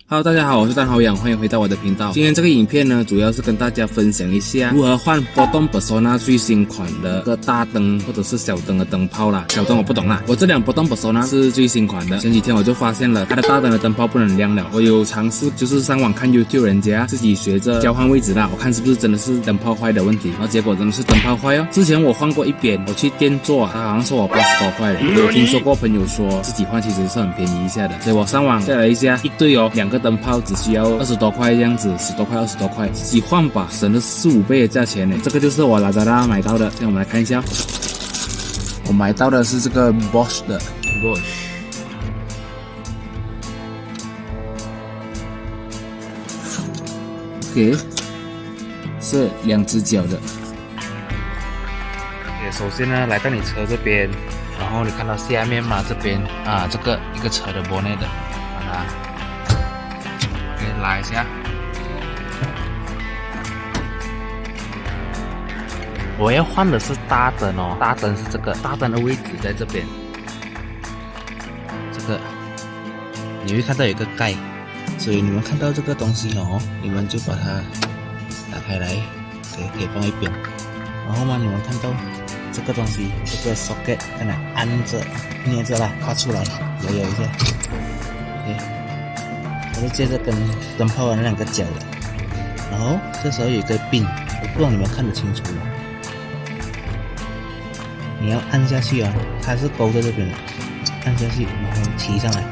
Hello， 大家好，我是蛋好养，欢迎回到我的频道。今天这个影片呢，主要是跟大家分享一下如何换 Proton Persona 最新款的个大灯或者是小灯的灯泡啦。小灯我不懂啦，我这辆 Proton Persona 是最新款的。前几天我就发现了它的大灯的灯泡不能亮了，我有尝试就是上网看 YouTube 人家自己学着交换位置啦，我看是不是真的是灯泡坏的问题，然后结果真的是灯泡坏哦。之前我换过一边，我去店做，他好像说我80多块的，有听说过朋友说自己换其实是很便宜一下的，所以我上网下了一下，一对哦，2个灯泡只需要20多块这样子，10多块20多块，自己换吧，省了4、5倍的价钱呢。这个就是我 Lazada 买到的，现在我们来看一下，我买到的是这个 Bosch 的 OK， 是2只脚的。首先呢，来到你车这边，然后你看到下面嘛，这边啊，这个一个车的 bonnet 的，把它拉一下。我要换的是大灯哦，大灯是这个，大灯的位置在这边。这个你会看到有一个盖，所以你们看到这个东西哦，你们就把它打开来，可以放一边。然后嘛，你们看到这个东西，这个 socket 看到按着、捏着啦，发出来，摇一下 ，OK。它是接着跟灯泡的那2个角的，然后这时候有一个柄，我不知道你们看得清楚吗？你要按下去啊，它是勾在这边的，按下去，然后提上来，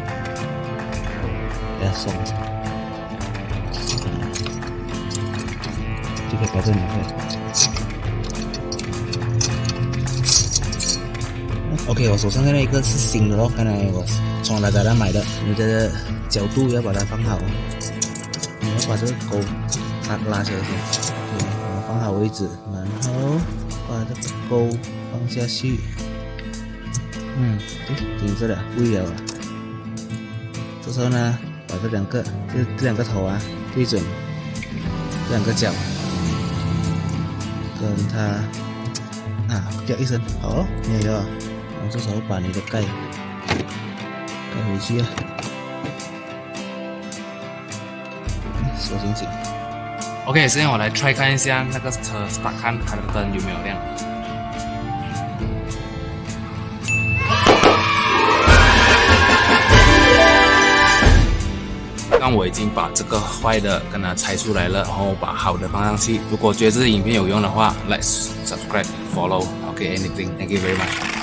给它松，就可以把这拿回来。OK， 我手上的那一个是新的咯，刚才我从Lazada买的。你的角度要把它放好，你要把这个钩拉起来先，对，我放好位置，然后把这个钩放下去，顶着了，对了。这时候呢，把这两个头啊对准这2个角，跟它掉一声，好，没有。然后这时候把你的盖回去啊，锁紧紧。OK， 现在我来 try 看一下那个车 start 看它的灯有没有亮。刚我已经把这个坏的跟它拆出来了，然后把好的放上去。如果觉得这支影片有用的话 ，like subscribe follow，OK anything，thank you very much。